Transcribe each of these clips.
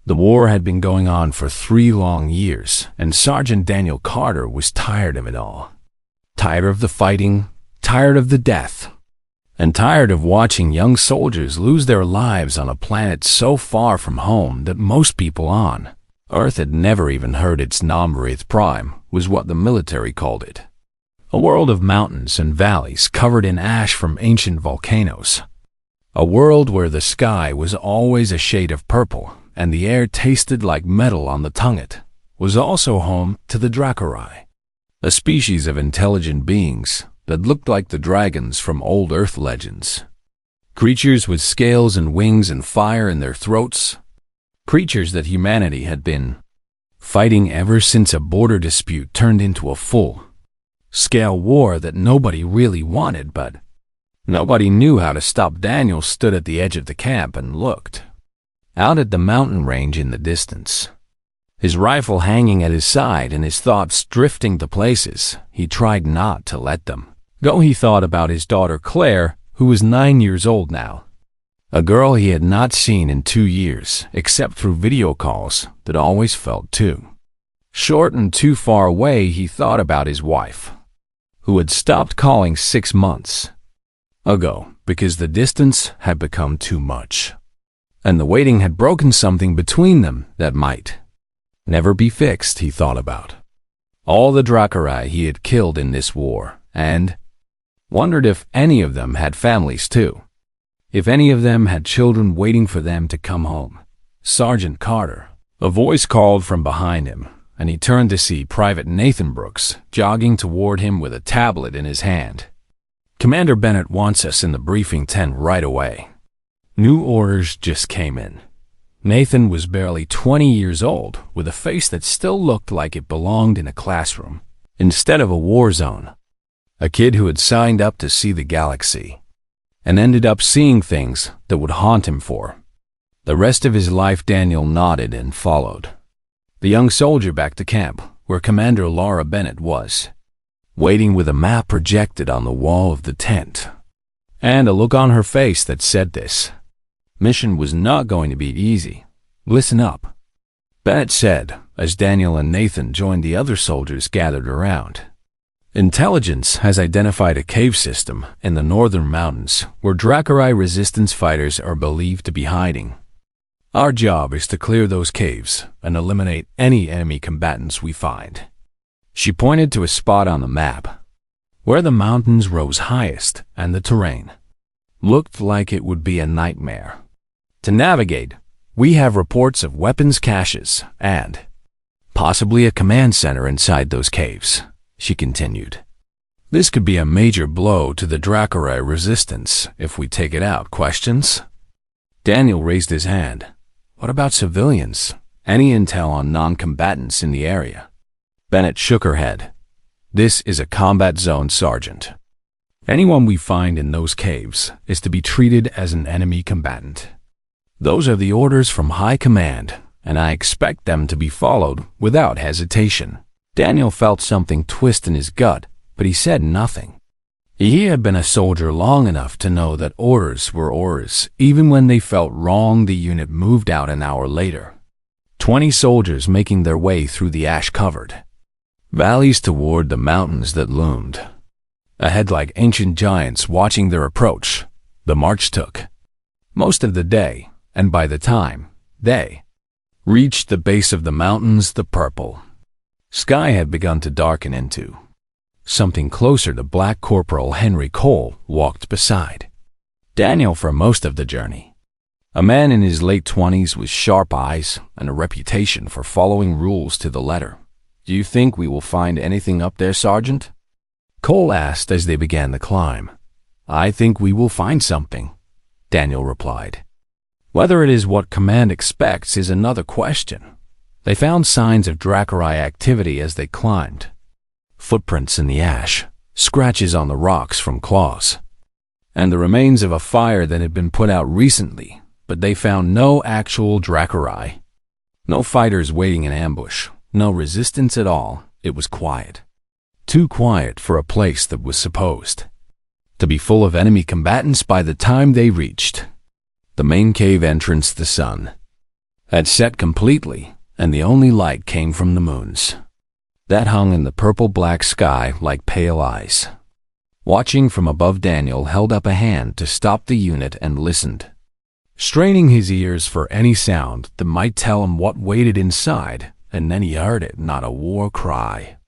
The war had been going on for 3 long years, and Sergeant Daniel Carter was tired of it all. Tired of the fighting, tired of the death, and tired of watching young soldiers lose their lives on a planet so far from home that most people on Earth had never even heard its Nombrith Prime, was what the military called it. A world of mountains and valleys covered in ash from ancient volcanoes. A world where the sky was always a shade of purple and the air tasted like metal on the tongue. It was also home to the Dracorai, a species of intelligent beings that looked like the dragons from old Earth legends. Creatures with scales and wings and fire in their throats. Creatures that humanity had been fighting ever since a border dispute turned into a full-scale war that nobody really wanted, but nobody knew how to stop. Daniel stood at the edge of the camp and looked out at the mountain range in the distance, his rifle hanging at his side and his thoughts drifting to places he tried not to let them go. He thought about his daughter Claire, who was 9 years old now, a girl he had not seen in 2 years except through video calls that always felt too short and too far away. He thought about his wife, who had stopped calling 6 months ago because the distance had become too much, and the waiting had broken something between them that might never be fixed. He thought about all the Dracorai he had killed in this war, and wondered if any of them had families too, if any of them had children waiting for them to come home. Sergeant Carter, a voice called from behind him, and he turned to see Private Nathan Brooks jogging toward him with a tablet in his hand. "Commander Bennett wants us in the briefing tent right away. New orders just came in." Nathan was barely 20 years old, with a face that still looked like it belonged in a classroom instead of a war zone. A kid who had signed up to see the galaxy and ended up seeing things that would haunt him for the rest of his life. Daniel nodded and followed the young soldier back to camp, where Commander Laura Bennett was, waiting with a map projected on the wall of the tent, and a look on her face that said this mission was not going to be easy. "Listen up," Bennett said, as Daniel and Nathan joined the other soldiers gathered around. "Intelligence has identified a cave system in the northern mountains where Dracorai resistance fighters are believed to be hiding. Our job is to clear those caves and eliminate any enemy combatants we find." She pointed to a spot on the map where the mountains rose highest and the terrain looked like it would be a nightmare to navigate. "We have reports of weapons caches and possibly a command center inside those caves," she continued. "This could be a major blow to the Dracorai resistance if we take it out." Questions? Daniel raised his hand. "What about civilians? Any intel on non-combatants in the area?" Bennett shook her head. "This is a combat zone, Sergeant. Anyone we find in those caves is to be treated as an enemy combatant. Those are the orders from High Command, and I expect them to be followed without hesitation." Daniel felt something twist in his gut, but he said nothing. He had been a soldier long enough to know that orders were orders. Even when they felt wrong, the unit moved out an hour later. 20 soldiers making their way through the ash-covered valleys toward the mountains that loomed ahead like ancient giants watching their approach. The march took most of the day, and by the time they reached the base of the mountains, the purple sky had begun to darken into something closer to black. Corporal Henry Cole walked beside Daniel for most of the journey, a man in his late 20s with sharp eyes and a reputation for following rules to the letter. "Do you think we will find anything up there, Sergeant?" Cole asked as they began the climb. "I think we will find something," Daniel replied. "Whether it is what Command expects is another question." They found signs of Dracorai activity as they climbed. Footprints in the ash, scratches on the rocks from claws, and the remains of a fire that had been put out recently, but they found no actual Dracorai. No fighters waiting in ambush, no resistance at all. It was quiet. Too quiet for a place that was supposed to be full of enemy combatants. By the time they reached the main cave entrance, the sun had set completely, and the only light came from the moons that hung in the purple-black sky like pale eyes. Watching from above, Daniel held up a hand to stop the unit and listened, straining his ears for any sound that might tell him what waited inside, and then he heard it. Not a war cry,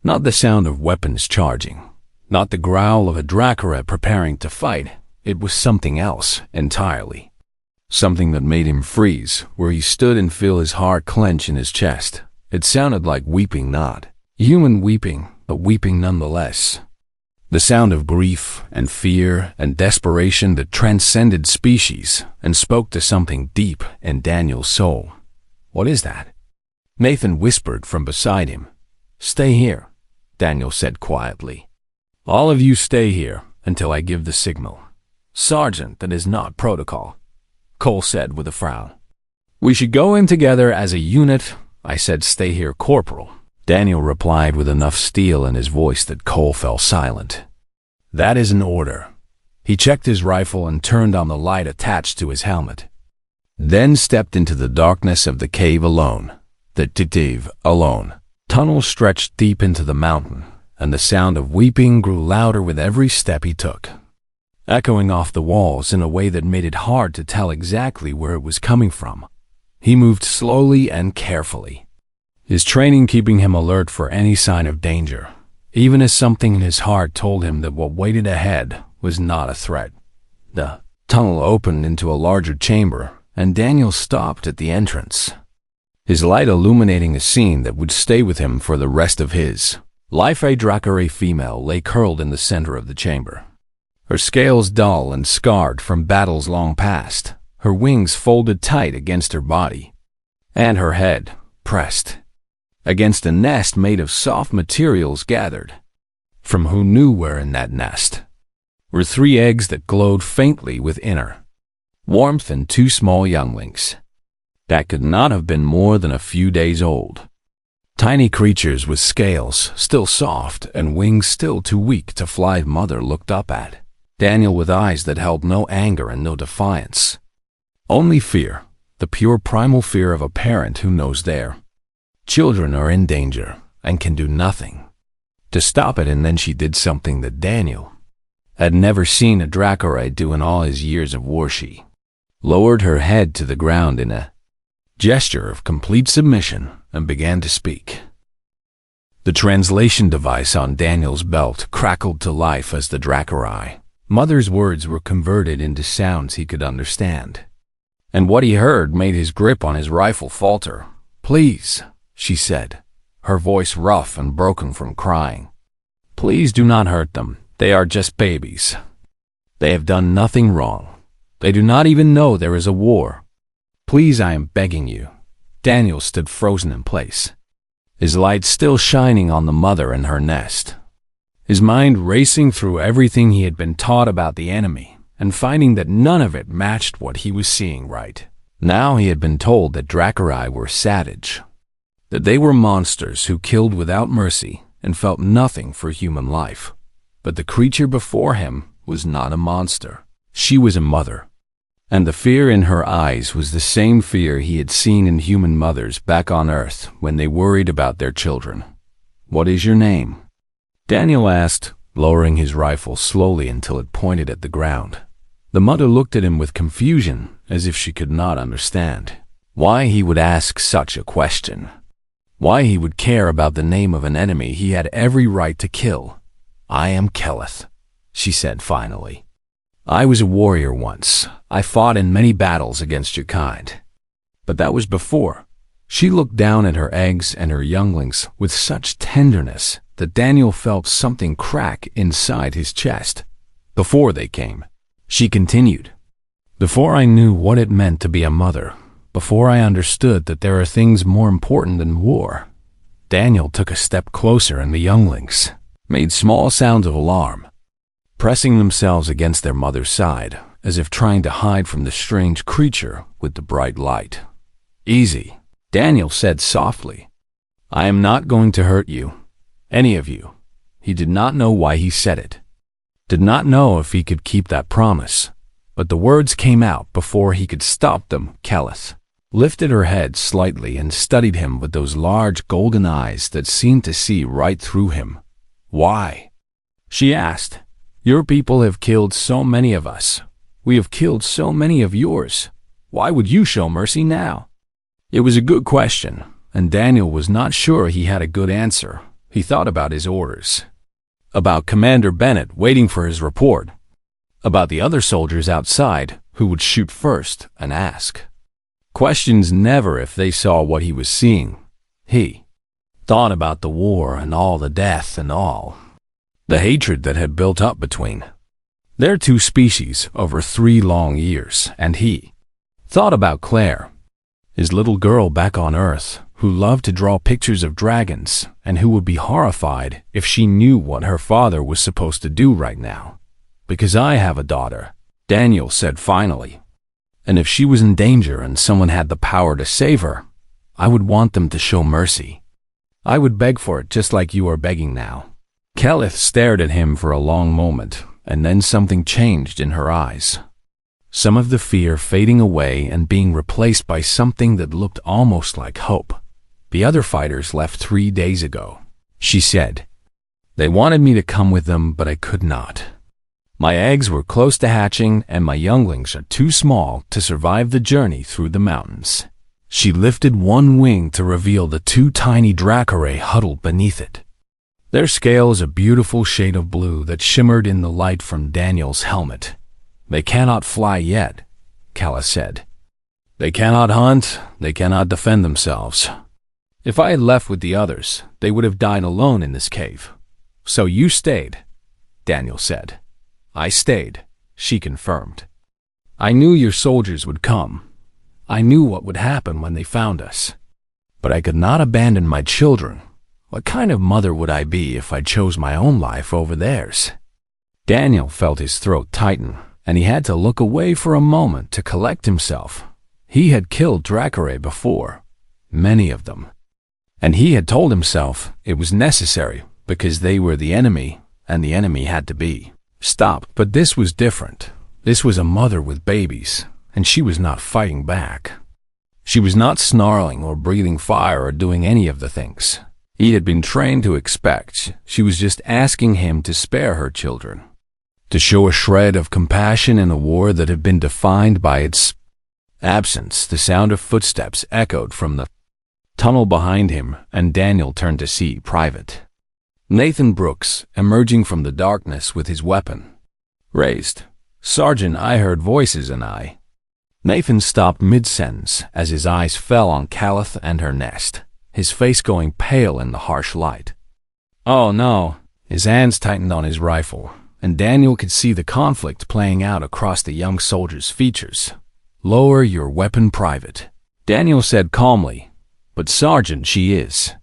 not the sound of weapons charging, not the growl of a Dracora preparing to fight. It was something else entirely. Something that made him freeze where he stood and feel his heart clench in his chest. It sounded like weeping, not human weeping, but weeping nonetheless. The sound of grief and fear and desperation that transcended species and spoke to something deep in Daniel's soul. "What is that?" Nathan whispered from beside him. "Stay here," Daniel said quietly. "All of you stay here until I give the signal." "Sergeant, that is not protocol," Cole said with a frown. "We should go in together as a unit." "I said stay here, Corporal," Daniel replied with enough steel in his voice that Cole fell silent. "That is an order." He checked his rifle and turned on the light attached to his helmet, then stepped into the darkness of the cave alone. The detective alone. Tunnels stretched deep into the mountain, and the sound of weeping grew louder with every step he took, echoing off the walls in a way that made it hard to tell exactly where it was coming from. He moved slowly and carefully, his training keeping him alert for any sign of danger, even as something in his heart told him that what waited ahead was not a threat. The tunnel opened into a larger chamber, and Daniel stopped at the entrance, his light illuminating a scene that would stay with him for the rest of his life. A Dracora female lay curled in the center of the chamber, her scales dull and scarred from battles long past, her wings folded tight against her body, and her head pressed against a nest made of soft materials gathered from who knew where. In that nest were 3 eggs that glowed faintly with inner warmth and 2 small younglings that could not have been more than a few days old. Tiny creatures with scales still soft and wings still too weak to fly. Mother looked up at Daniel with eyes that held no anger and no defiance, only fear, the pure primal fear of a parent who knows their children are in danger and can do nothing to stop it. And then she did something that Daniel had never seen a Dracora do in all his years of war. She lowered her head to the ground in a gesture of complete submission and began to speak. The translation device on Daniel's belt crackled to life as the Dracora Mother's words were converted into sounds he could understand, and what he heard made his grip on his rifle falter. "Please," she said, her voice rough and broken from crying. "Please do not hurt them. They are just babies. They have done nothing wrong. They do not even know there is a war. Please, I am begging you." Daniel stood frozen in place, his light still shining on the mother and her nest, his mind racing through everything he had been taught about the enemy and finding that none of it matched what he was seeing right now. He had been told that Dracora were savage, that they were monsters who killed without mercy and felt nothing for human life. But the creature before him was not a monster. She was a mother, and the fear in her eyes was the same fear he had seen in human mothers back on Earth when they worried about their children. "What is your name?" Daniel asked, lowering his rifle slowly until it pointed at the ground. The mother looked at him with confusion, as if she could not understand why he would ask such a question, why he would care about the name of an enemy he had every right to kill. "I am Keleth," she said finally. "I was a warrior once. I fought in many battles against your kind. But that was before." She looked down at her eggs and her younglings with such tenderness that Daniel felt something crack inside his chest. "Before they came," she continued. "Before I knew what it meant to be a mother, before I understood that there are things more important than war." Daniel took a step closer and the younglings made small sounds of alarm, pressing themselves against their mother's side, as if trying to hide from the strange creature with the bright light. "Easy," Daniel said softly. "I am not going to hurt you, any of you." He did not know why he said it, did not know if he could keep that promise, but the words came out before he could stop them. "Keleth, lifted her head slightly and studied him with those large golden eyes that seemed to see right through him. "Why?" she asked. "Your people have killed so many of us. We have killed so many of yours. Why would you show mercy now?" It was a good question, and Daniel was not sure he had a good answer. He thought about his orders, about Commander Bennett waiting for his report, about the other soldiers outside who would shoot first and ask questions never if they saw what he was seeing. He thought about the war and all the death and all the hatred that had built up between their two species over 3 long years, and he thought about Claire, his little girl back on Earth, who loved to draw pictures of dragons and who would be horrified if she knew what her father was supposed to do right now. "Because I have a daughter," Daniel said finally. "And if she was in danger and someone had the power to save her, I would want them to show mercy. I would beg for it just like you are begging now." Kelith stared at him for a long moment, and then something changed in her eyes. Some of the fear fading away and being replaced by something that looked almost like hope. "The other fighters left 3 days ago," she said. "They wanted me to come with them, but I could not. My eggs were close to hatching, and my younglings are too small to survive the journey through the mountains." She lifted one wing to reveal the 2 tiny Dracaray huddled beneath it. Their scales a beautiful shade of blue that shimmered in the light from Daniel's helmet. "They cannot fly yet," Calla said. "They cannot hunt, they cannot defend themselves. If I had left with the others, they would have died alone in this cave. So you stayed," Daniel said. "I stayed," she confirmed. "I knew your soldiers would come. I knew what would happen when they found us. But I could not abandon my children. What kind of mother would I be if I chose my own life over theirs?" Daniel felt his throat tighten, and he had to look away for a moment to collect himself. He had killed Dracaray before, many of them. And he had told himself it was necessary because they were the enemy, and the enemy had to be stopped. But this was different. This was a mother with babies, and she was not fighting back. She was not snarling or breathing fire or doing any of the things he had been trained to expect. She was just asking him to spare her children, to show a shred of compassion in a war that had been defined by its absence. The sound of footsteps echoed from the tunnel behind him, and Daniel turned to see Private Nathan Brooks emerging from the darkness with his weapon raised. "Sergeant, I heard voices and I..." Nathan stopped mid-sentence as his eyes fell on Calith and her nest, his face going pale in the harsh light. "Oh no." His hands tightened on his rifle, and Daniel could see the conflict playing out across the young soldier's features. "Lower your weapon, Private," Daniel said calmly. "But Sergeant, she is..."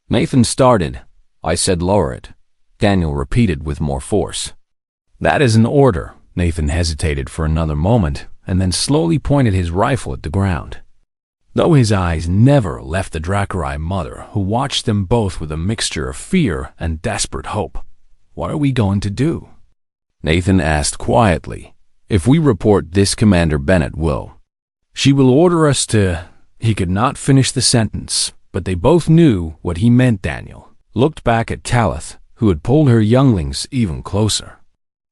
Nathan started. "I said lower it," Daniel repeated with more force. "That is an order." Nathan hesitated for another moment, and then slowly pointed his rifle at the ground. Though his eyes never left the Dracaray mother, who watched them both with a mixture of fear and desperate hope. "What are we going to do?" Nathan asked quietly. "If we report this, Commander Bennett will. She will order us to..." He could not finish the sentence, but they both knew what he meant. Daniel looked back at Calith, who had pulled her younglings even closer.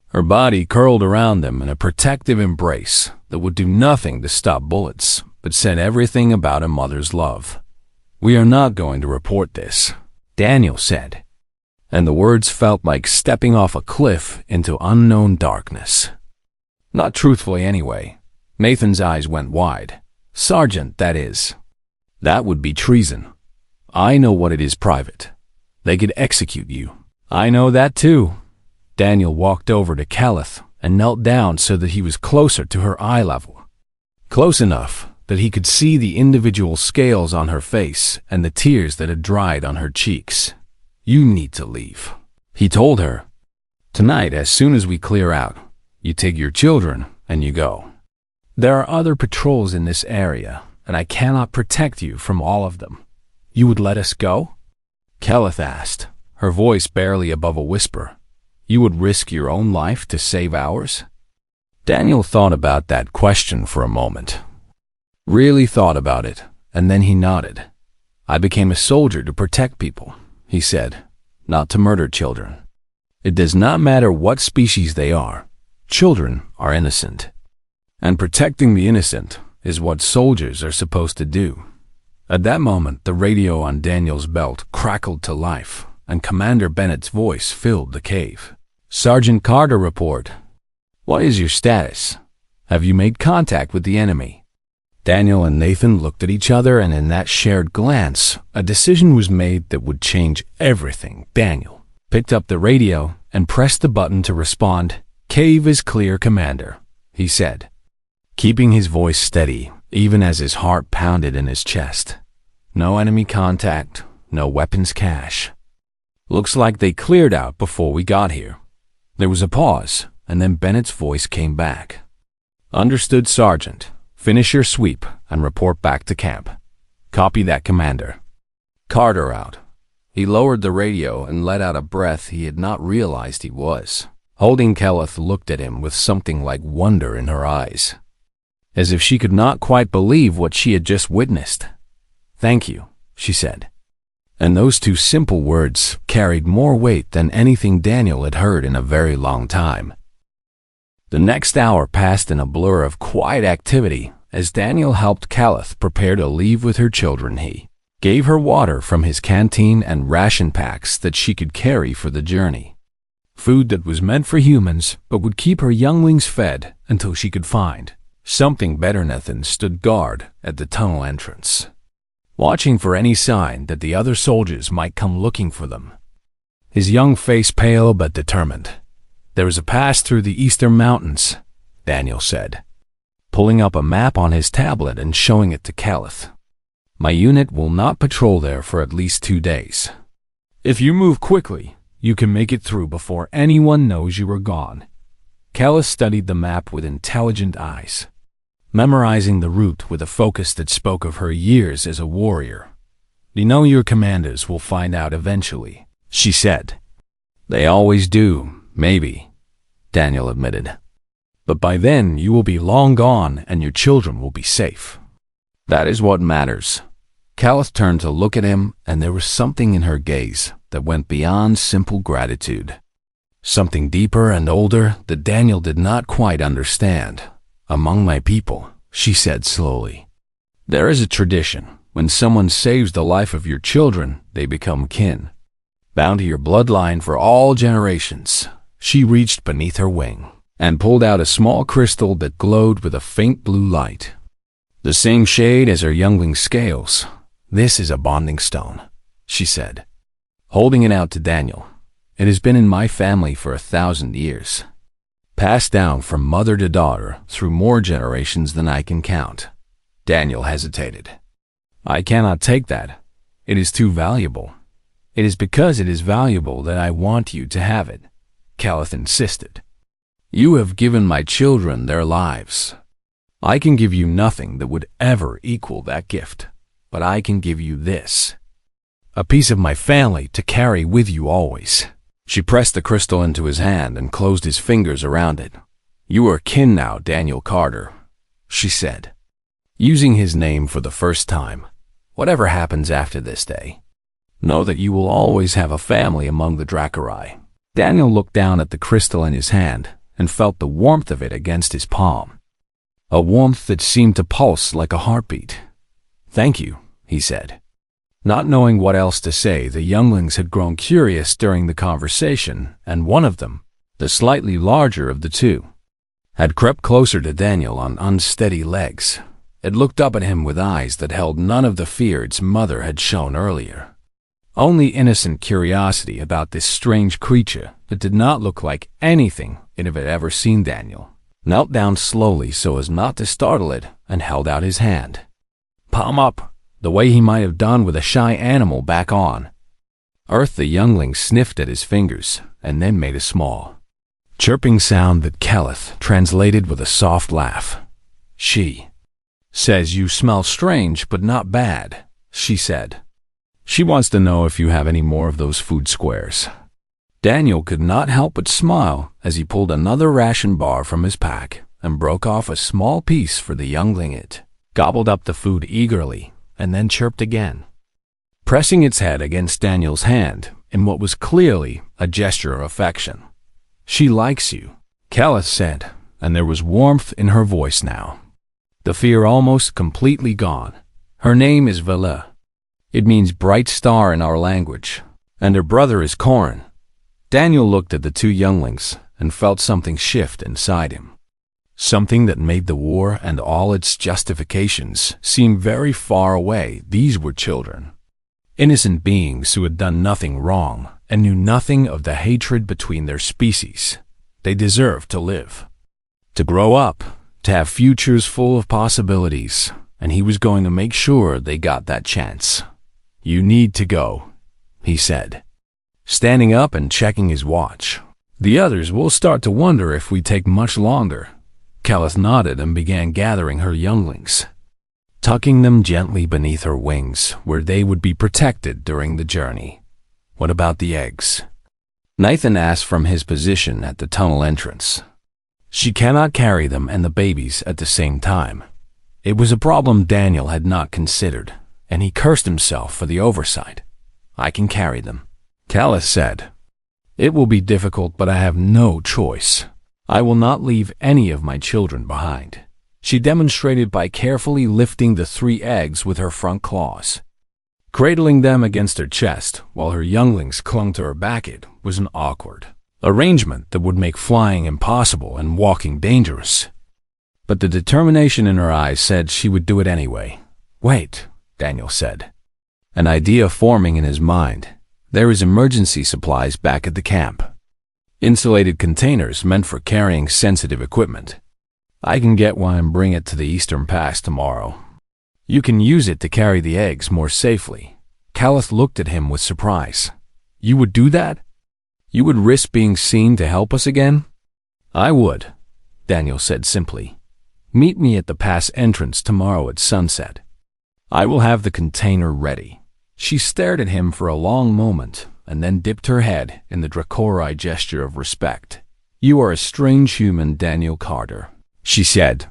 Her body curled around them in a protective embrace that would do nothing to stop bullets, but said everything about a mother's love. "We are not going to report this," Daniel said, and the words felt like stepping off a cliff into unknown darkness. Not truthfully anyway. Nathan's eyes went wide. "Sergeant, that is. That would be treason. I know what it is, Private. They could execute you." "I know that too." Daniel walked over to Calith and knelt down so that he was closer to her eye level. Close enough that he could see the individual scales on her face and the tears that had dried on her cheeks. "You need to leave," he told her. "Tonight, as soon as we clear out, you take your children and you go. There are other patrols in this area, and I cannot protect you from all of them. You would let us go?" Calith asked, her voice barely above a whisper. "You would risk your own life to save ours?" Daniel thought about that question for a moment. Really thought about it, and then he nodded. I became a soldier to protect people, he said, not to murder children. It does not matter what species they are. Children are innocent. And protecting the innocent is what soldiers are supposed to do. At that moment, the radio on Daniel's belt crackled to life, and Commander Bennett's voice filled the cave. Sergeant Carter, report. What is your status? Have you made contact with the enemy? Daniel and Nathan looked at each other, and in that shared glance, a decision was made that would change everything. Daniel picked up the radio and pressed the button to respond. Cave is clear, Commander, he said, keeping his voice steady, even as his heart pounded in his chest. No enemy contact, no weapons cache. Looks like they cleared out before we got here. There was a pause, and then Bennett's voice came back. Understood, Sergeant. Finish your sweep and report back to camp. Copy that, Commander. Carter out. He lowered the radio and let out a breath he had not realized he was. Holding Kelleth looked at him with something like wonder in her eyes, as if she could not quite believe what she had just witnessed. Thank you, she said. And those two simple words carried more weight than anything Daniel had heard in a very long time. The next hour passed in a blur of quiet activity as Daniel helped Kelleth prepare to leave with her children. He gave her water from his canteen and ration packs that she could carry for the journey. Food that was meant for humans but would keep her younglings fed until she could find something better. Nathan stood guard at the tunnel entrance, watching for any sign that the other soldiers might come looking for them. His young face pale but determined. There is a pass through the eastern mountains, Daniel said, pulling up a map on his tablet and showing it to Kelleth. My unit will not patrol there for at least 2 days. If you move quickly, you can make it through before anyone knows you are gone. Kelleth studied the map with intelligent eyes, memorizing the route with a focus that spoke of her years as a warrior. You know your commanders will find out eventually, she said. They always do. Maybe, Daniel admitted. But by then you will be long gone and your children will be safe. That is what matters. Kelleth turned to look at him, and there was something in her gaze that went beyond simple gratitude. Something deeper and older that Daniel did not quite understand. Among my people, she said slowly, there is a tradition. When someone saves the life of your children, they become kin, bound to your bloodline for all generations. She reached beneath her wing and pulled out a small crystal that glowed with a faint blue light, the same shade as her youngling's scales. This is a bonding stone, she said, holding it out to Daniel. It has been in my family for 1,000 years, passed down from mother to daughter through more generations than I can count. Daniel hesitated. I cannot take that. It is too valuable. It is because it is valuable that I want you to have it, Kelleth insisted. You have given my children their lives. I can give you nothing that would ever equal that gift, but I can give you this, a piece of my family to carry with you always. She pressed the crystal into his hand and closed his fingers around it. You are kin now, Daniel Carter, she said, using his name for the first time. Whatever happens after this day, know that you will always have a family among the Dracarai. Daniel looked down at the crystal in his hand and felt the warmth of it against his palm, a warmth that seemed to pulse like a heartbeat. Thank you, he said. Not knowing what else to say, the younglings had grown curious during the conversation, and one of them, the slightly larger of the two, had crept closer to Daniel on unsteady legs. It looked up at him with eyes that held none of the fear its mother had shown earlier. Only innocent curiosity about this strange creature that did not look like anything it had ever seen. Daniel knelt down slowly so as not to startle it and held out his hand, palm up, the way he might have done with a shy animal back on Earth. The youngling sniffed at his fingers and then made a small, chirping sound that Kelleth translated with a soft laugh. She says you smell strange but not bad, she said. She wants to know if you have any more of those food squares. Daniel could not help but smile as he pulled another ration bar from his pack and broke off a small piece for the youngling. It gobbled up the food eagerly, and then chirped again, pressing its head against Daniel's hand in what was clearly a gesture of affection. "She likes you," Calith said, and there was warmth in her voice now, the fear almost completely gone. "Her name is Vela. It means bright star in our language, and her brother is Corin." Daniel looked at the two younglings and felt something shift inside him. Something that made the war and all its justifications seem very far away. These were children, innocent beings who had done nothing wrong and knew nothing of the hatred between their species. They deserved to live, to grow up, to have futures full of possibilities, and he was going to make sure they got that chance. "You need to go," he said, standing up and checking his watch. "The others will start to wonder if we take much longer." Calith nodded and began gathering her younglings, tucking them gently beneath her wings where they would be protected during the journey. "What about the eggs?" Nathan asked from his position at the tunnel entrance. "She cannot carry them and the babies at the same time." It was a problem Daniel had not considered, and he cursed himself for the oversight. "I can carry them," Calith said. "It will be difficult, but I have no choice. I will not leave any of my children behind." She demonstrated by carefully lifting the 3 eggs with her front claws, cradling them against her chest while her younglings clung to her back. It was an awkward arrangement that would make flying impossible and walking dangerous. But the determination in her eyes said she would do it anyway. "Wait," Daniel said, an idea forming in his mind. "There is emergency supplies back at the camp. Insulated containers meant for carrying sensitive equipment. I can get one and bring it to the Eastern Pass tomorrow. You can use it to carry the eggs more safely." Calith looked at him with surprise. "You would do that? You would risk being seen to help us again?" "I would," Daniel said simply. "Meet me at the pass entrance tomorrow at sunset. I will have the container ready." She stared at him for a long moment and then dipped her head in the Dracori gesture of respect. "You are a strange human, Daniel Carter," she said.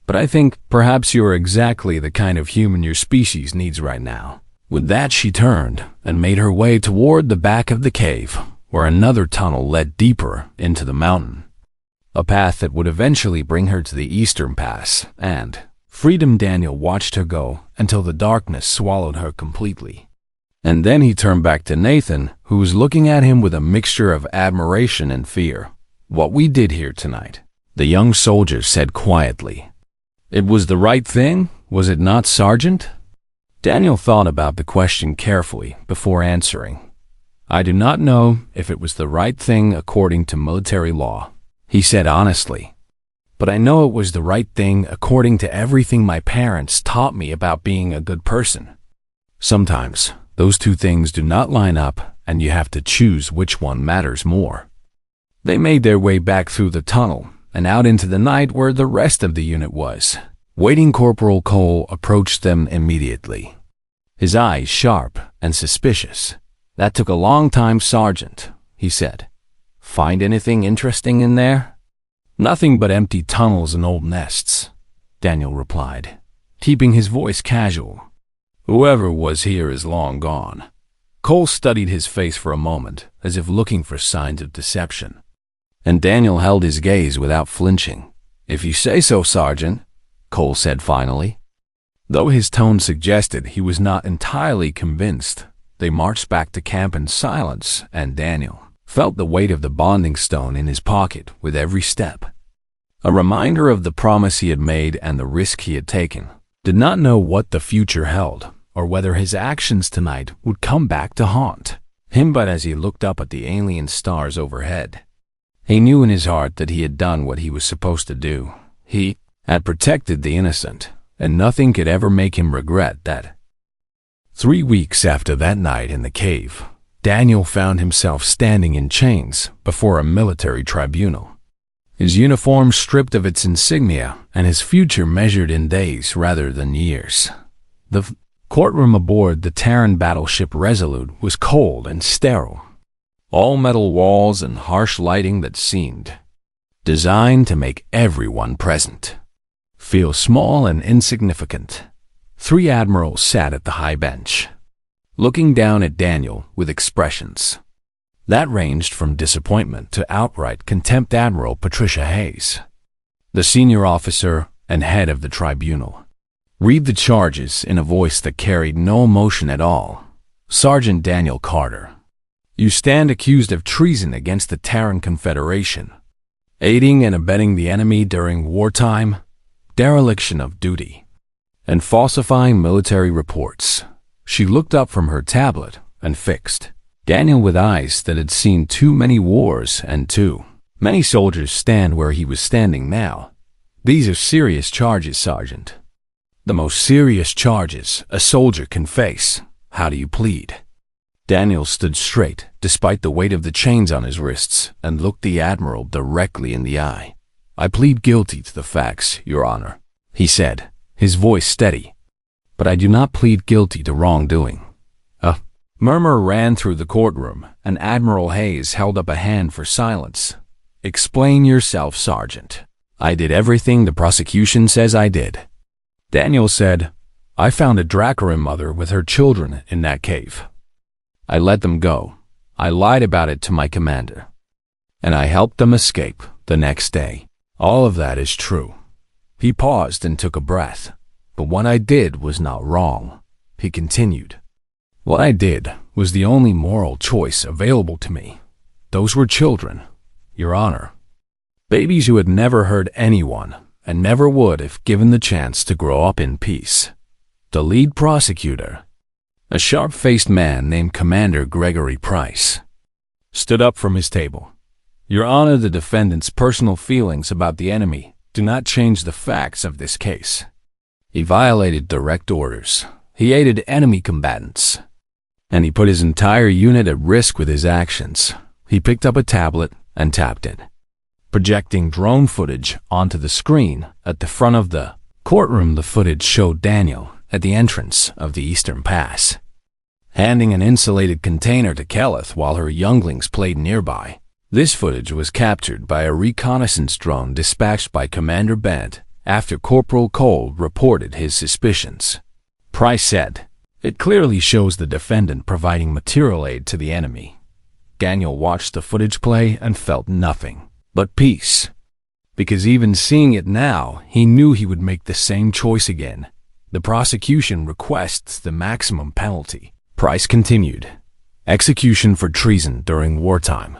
"But I think perhaps you are exactly the kind of human your species needs right now." With that, she turned and made her way toward the back of the cave, where another tunnel led deeper into the mountain, a path that would eventually bring her to the Eastern Pass and freedom. Daniel watched her go until the darkness swallowed her completely. And then he turned back to Nathan, who was looking at him with a mixture of admiration and fear. "What we did here tonight," the young soldier said quietly. "It was the right thing, was it not, Sergeant?" Daniel thought about the question carefully before answering. "I do not know if it was the right thing according to military law," he said honestly. "But I know it was the right thing according to everything my parents taught me about being a good person. Sometimes those two things do not line up, and you have to choose which one matters more." They made their way back through the tunnel and out into the night where the rest of the unit was. Waiting Corporal Cole approached them immediately, his eyes sharp and suspicious. "That took a long time, Sergeant," he said. "Find anything interesting in there?" "Nothing but empty tunnels and old nests," Daniel replied, keeping his voice casual. "Whoever was here is long gone." Cole studied his face for a moment, as if looking for signs of deception, and Daniel held his gaze without flinching. "If you say so, Sergeant," Cole said finally. Though his tone suggested he was not entirely convinced, they marched back to camp in silence, and Daniel felt the weight of the bonding stone in his pocket with every step. A reminder of the promise he had made and the risk he had taken. Did not know what the future held, or whether his actions tonight would come back to haunt him, but as he looked up at the alien stars overhead, he knew in his heart that he had done what he was supposed to do. He had protected the innocent, and nothing could ever make him regret that. 3 weeks after that night in the cave, Daniel found himself standing in chains before a military tribunal, his uniform stripped of its insignia and his future measured in days rather than years. The courtroom aboard the Terran battleship Resolute was cold and sterile, all metal walls and harsh lighting that seemed designed to make everyone present feel small and insignificant. 3 admirals sat at the high bench, looking down at Daniel with expressions that ranged from disappointment to outright contempt. Admiral Patricia Hayes, the senior officer and head of the tribunal, read the charges in a voice that carried no emotion at all. Sergeant Daniel Carter, you stand accused of treason against the Terran Confederation, aiding and abetting the enemy during wartime, dereliction of duty, and falsifying military reports. She looked up from her tablet and fixed Daniel with eyes that had seen too many wars and too many soldiers stand where he was standing now. These are serious charges, Sergeant. The most serious charges a soldier can face. How do you plead? Daniel stood straight, despite the weight of the chains on his wrists, and looked the Admiral directly in the eye. I plead guilty to the facts, Your Honor, he said, his voice steady. But I do not plead guilty to wrongdoing. A murmur ran through the courtroom, and Admiral Hayes held up a hand for silence. Explain yourself, Sergeant. I did everything the prosecution says I did. Daniel said, I found a Dracarim mother with her children in that cave. I let them go. I lied about it to my commander. And I helped them escape the next day. All of that is true. He paused and took a breath. But what I did was not wrong, he continued. What I did was the only moral choice available to me. Those were children, Your Honor. Babies who had never hurt anyone and never would if given the chance to grow up in peace. The lead prosecutor, a sharp-faced man named Commander Gregory Price, stood up from his table. Your Honor, the defendant's personal feelings about the enemy do not change the facts of this case. He violated direct orders. He aided enemy combatants. And he put his entire unit at risk with his actions. He picked up a tablet and tapped it, projecting drone footage onto the screen at the front of the courtroom. The footage showed Daniel at the entrance of the Eastern Pass, handing an insulated container to Kelleth while her younglings played nearby. This footage was captured by a reconnaissance drone dispatched by Commander Bent after Corporal Cole reported his suspicions. Price said, it clearly shows the defendant providing material aid to the enemy. Daniel watched the footage play and felt nothing but peace, because even seeing it now, he knew he would make the same choice again. The prosecution requests the maximum penalty. Price continued, execution for treason during wartime.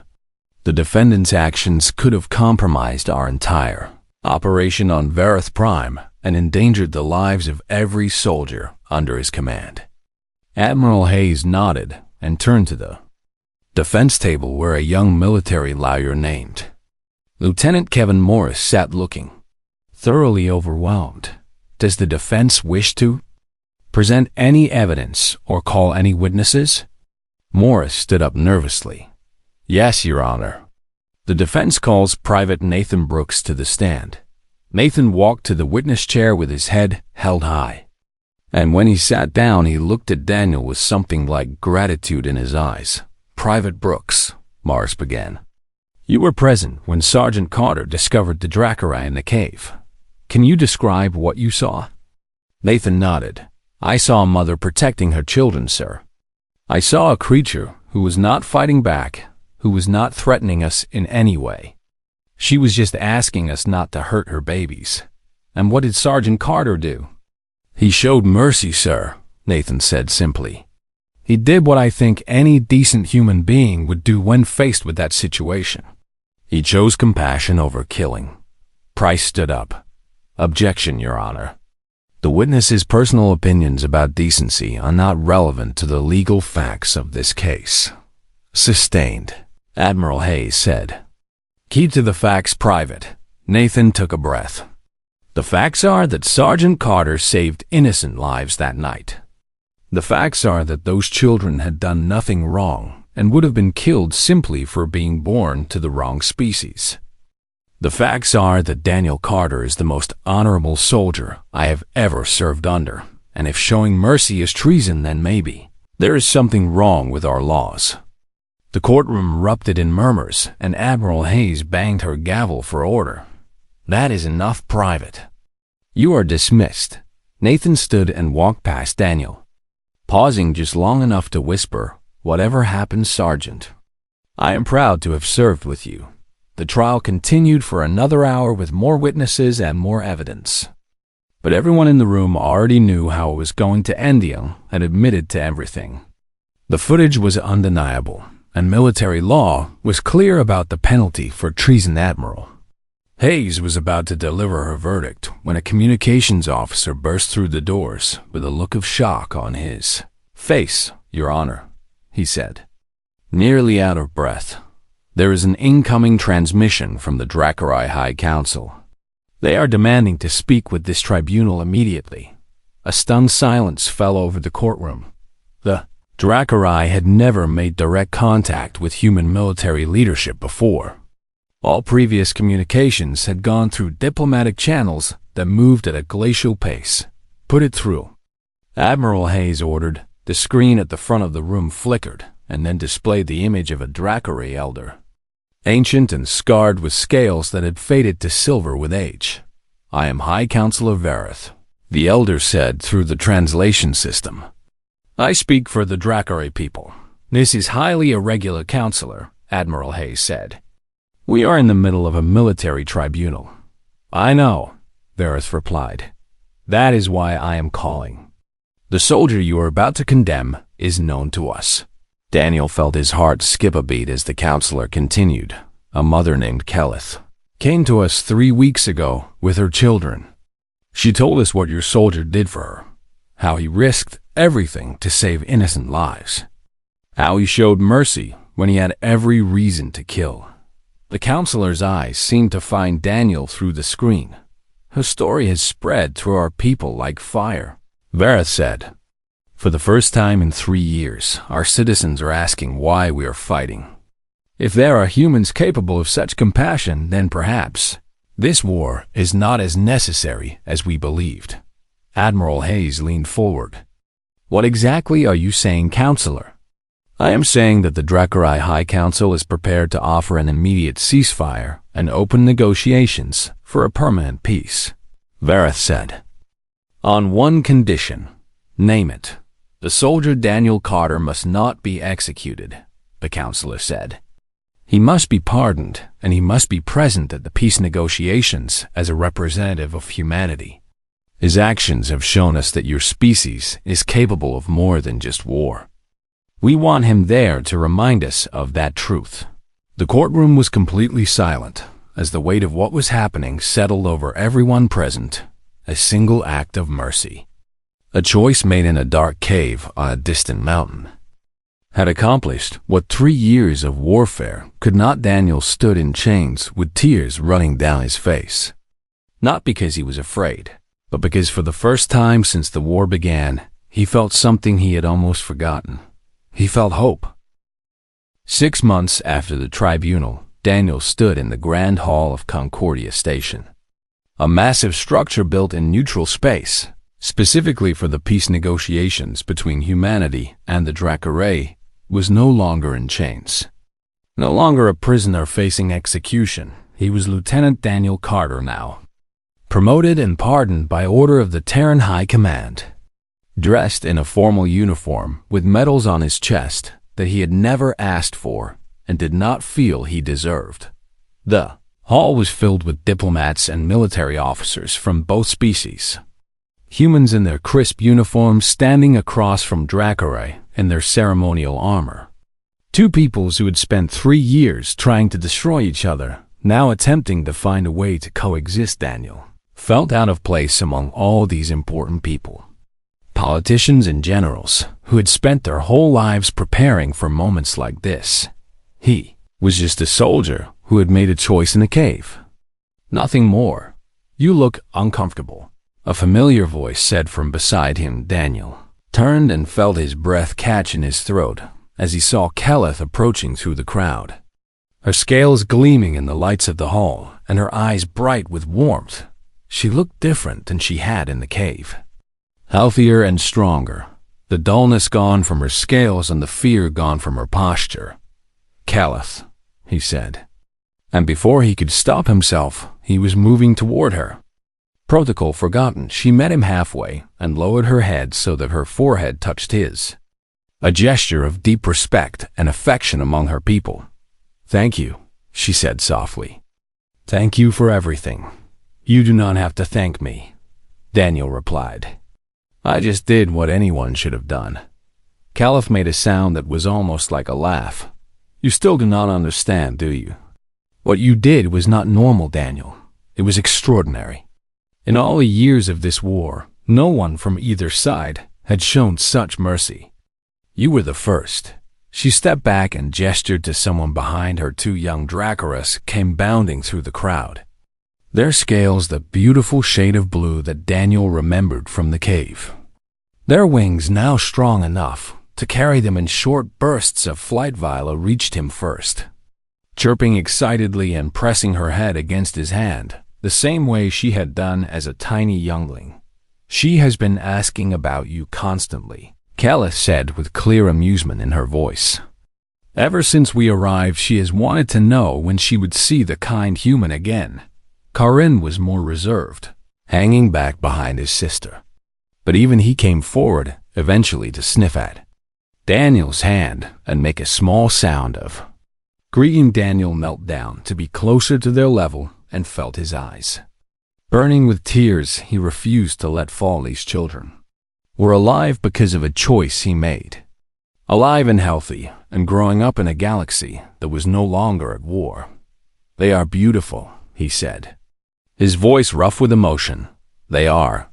The defendant's actions could have compromised our entire operation on Verith Prime and endangered the lives of every soldier under his command. Admiral Hayes nodded and turned to the defense table where a young military lawyer named Lieutenant Kevin Morris sat looking thoroughly overwhelmed. Does the defense wish to present any evidence or call any witnesses? Morris stood up nervously. Yes, Your Honor. The defense calls Private Nathan Brooks to the stand. Nathan walked to the witness chair with his head held high. And when he sat down, he looked at Daniel with something like gratitude in his eyes. Private Brooks, Morris began. You were present when Sergeant Carter discovered the Dracarai in the cave. Can you describe what you saw? Nathan nodded. I saw a mother protecting her children, sir. I saw a creature who was not fighting back, who was not threatening us in any way. She was just asking us not to hurt her babies. And what did Sergeant Carter do? He showed mercy, sir, Nathan said simply. He did what I think any decent human being would do when faced with that situation. He chose compassion over killing. Price stood up. Objection, Your Honor. The witness's personal opinions about decency are not relevant to the legal facts of this case. Sustained, Admiral Hayes said. Keep to the facts, Private. Nathan took a breath. The facts are that Sergeant Carter saved innocent lives that night. The facts are that those children had done nothing wrong and would have been killed simply for being born to the wrong species. The facts are that Daniel Carter is the most honorable soldier I have ever served under, and if showing mercy is treason, then maybe there is something wrong with our laws. The courtroom erupted in murmurs, and Admiral Hayes banged her gavel for order. That is enough, Private. "You are dismissed." Nathan stood and walked past Daniel, pausing just long enough to whisper, "Whatever happens, Sergeant, I am proud to have served with you." The trial continued for another hour with more witnesses and more evidence. But everyone in the room already knew how it was going to end. Daniel had admitted to everything. The footage was undeniable, and military law was clear about the penalty for treason. Admiral Hayes was about to deliver her verdict when a communications officer burst through the doors with a look of shock on his face. "Your Honor," he said, nearly out of breath, "there is an incoming transmission from the Dracarai High Council. They are demanding to speak with this tribunal immediately." A stunned silence fell over the courtroom. The Dracarai had never made direct contact with human military leadership before. All previous communications had gone through diplomatic channels that moved at a glacial pace. "Put it through," Admiral Hayes ordered. The screen at the front of the room flickered and then displayed the image of a Dracarai elder, ancient and scarred with scales that had faded to silver with age. "I am High Counselor Vareth," the elder said through the translation system. "I speak for the Dracarai people. This is highly irregular, Counselor," Admiral Hayes said. "We are in the middle of a military tribunal." "I know," Vareth replied. "That is why I am calling. The soldier you are about to condemn is known to us." Daniel felt his heart skip a beat as the counselor continued. "A mother named Keleth came to us 3 weeks ago with her children. She told us what your soldier did for her, how he risked everything to save innocent lives, how he showed mercy when he had every reason to kill." The counselor's eyes seemed to find Daniel through the screen. "Her story has spread through our people like fire," Vareth said. "For the first time in 3 years, our citizens are asking why we are fighting. If there are humans capable of such compassion, then perhaps this war is not as necessary as we believed." Admiral Hayes leaned forward. "What exactly are you saying, Counselor?" "I am saying that the Dracarai High Council is prepared to offer an immediate ceasefire and open negotiations for a permanent peace," Vareth said. "On one condition. Name it." "The soldier Daniel Carter must not be executed," the counselor said. "He must be pardoned, and he must be present at the peace negotiations as a representative of humanity. His actions have shown us that your species is capable of more than just war. We want him there to remind us of that truth." The courtroom was completely silent as the weight of what was happening settled over everyone present. A single act of mercy, a choice made in a dark cave on a distant mountain, had accomplished what 3 years of warfare could not. Daniel stood in chains with tears running down his face, not because he was afraid, but because for the first time since the war began, he felt something he had almost forgotten. He felt hope. 6 months after the tribunal, Daniel stood in the Grand Hall of Concordia Station, a massive structure built in neutral space, specifically for the peace negotiations between humanity and the Dracarai. Was no longer in chains, no longer a prisoner facing execution. He was Lieutenant Daniel Carter now, promoted and pardoned by order of the Terran High Command, dressed in a formal uniform with medals on his chest that he had never asked for and did not feel he deserved. The hall was filled with diplomats and military officers from both species, humans in their crisp uniforms standing across from Dracarai in their ceremonial armor. Two peoples who had spent 3 years trying to destroy each other, now attempting to find a way to coexist. Daniel felt out of place among all these important people. Politicians and generals who had spent their whole lives preparing for moments like this. He was just a soldier who had made a choice in a cave. Nothing more. "You look uncomfortable," a familiar voice said from beside him. Daniel turned and felt his breath catch in his throat as he saw Keleth approaching through the crowd, her scales gleaming in the lights of the hall and her eyes bright with warmth. She looked different than she had in the cave, healthier and stronger, the dullness gone from her scales and the fear gone from her posture. "Keleth," he said, and before he could stop himself, he was moving toward her. Protocol forgotten, she met him halfway and lowered her head so that her forehead touched his. A gesture of deep respect and affection among her people. "Thank you," she said softly. "Thank you for everything. You do not have to thank me," Daniel replied. "I just did what anyone should have done." Caliph made a sound that was almost like a laugh. "You still do not understand, do you? What you did was not normal, Daniel. It was extraordinary. In all the years of this war, no one from either side had shown such mercy. You were the first." She stepped back and gestured to someone behind her. Two young Dracaris came bounding through the crowd. Their scales the beautiful shade of blue that Daniel remembered from the cave. Their wings now strong enough to carry them in short bursts of flight. Viola reached him first, chirping excitedly and pressing her head against his hand, the same way she had done as a tiny youngling. "She has been asking about you constantly," Caliph said with clear amusement in her voice. "Ever since we arrived, she has wanted to know when she would see the kind human again." Karin was more reserved, hanging back behind his sister. But even he came forward, eventually to sniff at Daniel's hand and make a small sound of greeting. Daniel knelt down to be closer to their level and felt his eyes. Burning with tears, he refused to let fall. These children were alive because of a choice he made. Alive and healthy, and growing up in a galaxy that was no longer at war. "They are beautiful," he said, his voice rough with emotion. "They are,"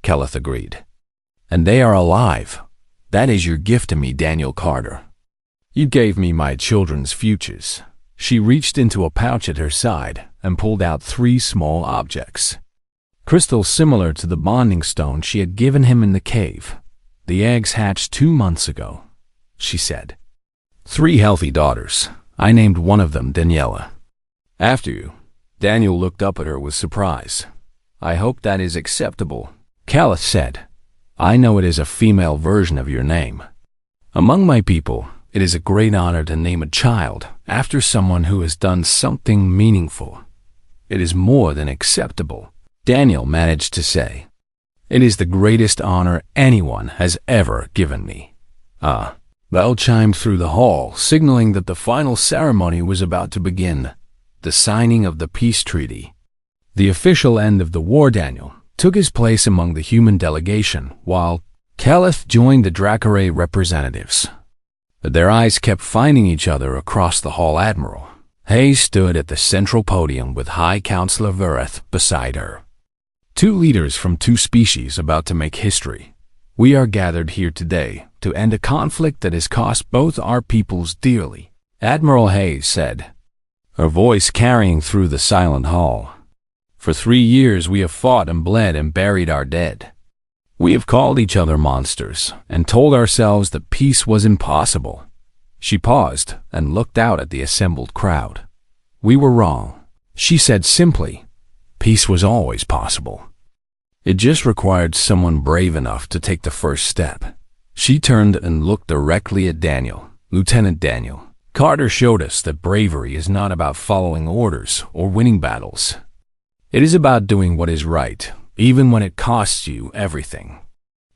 Keleth agreed. "And they are alive. That is your gift to me, Daniel Carter. You gave me my children's futures." She reached into a pouch at her side and pulled out 3 small objects. Crystals similar to the bonding stone she had given him in the cave. "The eggs hatched 2 months ago," she said. 3 healthy daughters. I named one of them Daniela. "After you." Daniel looked up at her with surprise. "I hope that is acceptable," Caliph said. "I know it is a female version of your name. Among my people, it is a great honor to name a child after someone who has done something meaningful. It is more than acceptable," Daniel managed to say. "It is the greatest honor anyone has ever given me." Bell chimed through the hall, signaling that the final ceremony was about to begin, the signing of the peace treaty. The official end of the war. Daniel took his place among the human delegation, while Caliph joined the Dracaray representatives. But their eyes kept finding each other across the hall. Admiral Hayes stood at the central podium with High Counselor Vereth beside her. 2 leaders from 2 species about to make history. "We are gathered here today to end a conflict that has cost both our peoples dearly," Admiral Hayes said, her voice carrying through the silent hall. "For 3 years we have fought and bled and buried our dead. We have called each other monsters and told ourselves that peace was impossible." She paused and looked out at the assembled crowd. "We were wrong," she said simply. "Peace was always possible. It just required someone brave enough to take the first step." She turned and looked directly at Daniel. "Lieutenant Daniel, Carter showed us that bravery is not about following orders or winning battles. It is about doing what is right, even when it costs you everything."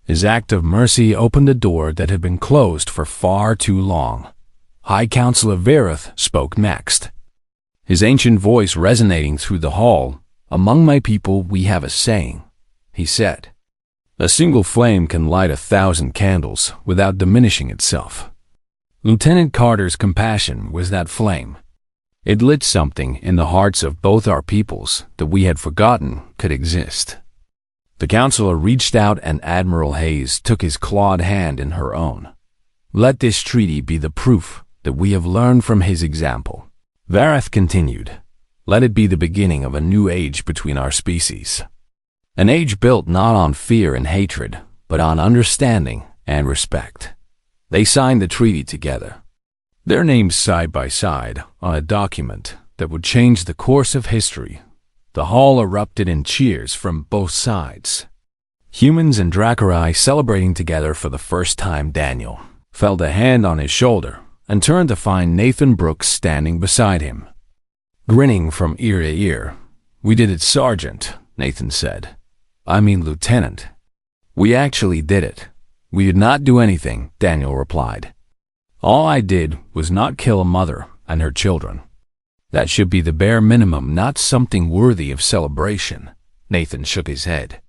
His act of mercy opened a door that had been closed for far too long. High Counselor Vereth spoke next, his ancient voice resonating through the hall. "Among my people we have a saying," he said. "A single flame can light 1,000 candles without diminishing itself." Lieutenant Carter's compassion was that flame. It lit something in the hearts of both our peoples that we had forgotten could exist. The counselor reached out and Admiral Hayes took his clawed hand in her own. "Let this treaty be the proof that we have learned from his example." Vereth continued, "Let it be the beginning of a new age between our species. An age built not on fear and hatred, but on understanding and respect." They signed the treaty together, their names side by side on a document that would change the course of history. The hall erupted in cheers from both sides. Humans and Dracarai celebrating together for the first time. Daniel felt a hand on his shoulder and turned to find Nathan Brooks standing beside him, grinning from ear to ear. "We did it, Sergeant," Nathan said. I mean, Lieutenant. We actually did it. We did not do anything, Daniel replied. All I did was not kill a mother and her children. That should be the bare minimum, not something worthy of celebration. Nathan shook his head.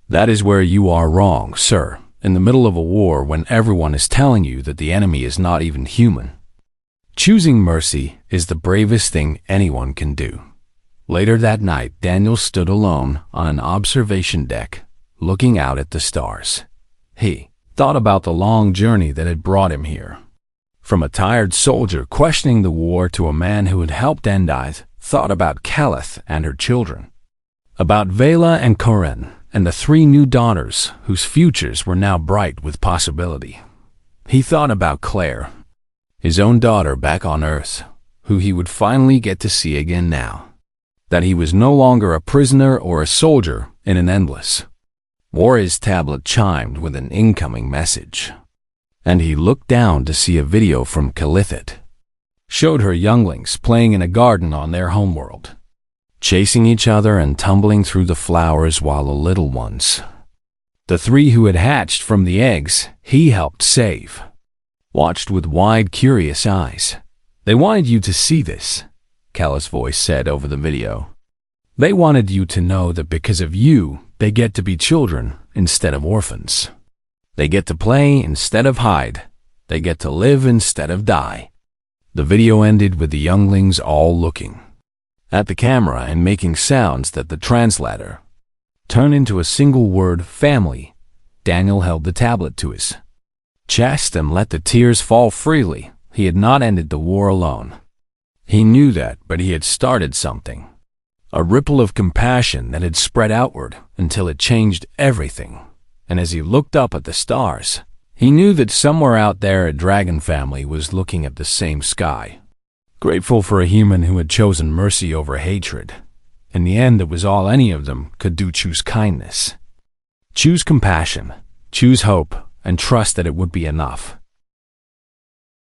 That is where you are wrong, sir. In the middle of a war when everyone is telling you that the enemy is not even human. Choosing mercy is the bravest thing anyone can do. Later that night, Daniel stood alone on an observation deck, looking out at the stars. He thought about the long journey that had brought him here. From a tired soldier questioning the war to a man who had helped end it, thought about Caleth and her children. About Vela and Corinne and the 3 new daughters whose futures were now bright with possibility. He thought about Claire, his own daughter back on Earth, who he would finally get to see again now. That he was no longer a prisoner or a soldier in an endless war. His tablet chimed with an incoming message, and he looked down to see a video from Calithit. Showed her younglings playing in a garden on their homeworld, chasing each other and tumbling through the flowers while the little ones, the 3 who had hatched from the eggs he helped save, watched with wide, curious eyes. They wanted you to see this, Call's voice said over the video. They wanted you to know that because of you, they get to be children instead of orphans. They get to play instead of hide. They get to live instead of die. The video ended with the younglings all looking at the camera and making sounds that the translator turned into a single word, family. Daniel held the tablet to his chest and let the tears fall freely. He had not ended the war alone. He knew that, but he had started something. A ripple of compassion that had spread outward until it changed everything. And as he looked up at the stars, he knew that somewhere out there a dragon family was looking at the same sky, grateful for a human who had chosen mercy over hatred. In the end, it was all any of them could do: choose kindness, choose compassion, choose hope, and trust that it would be enough.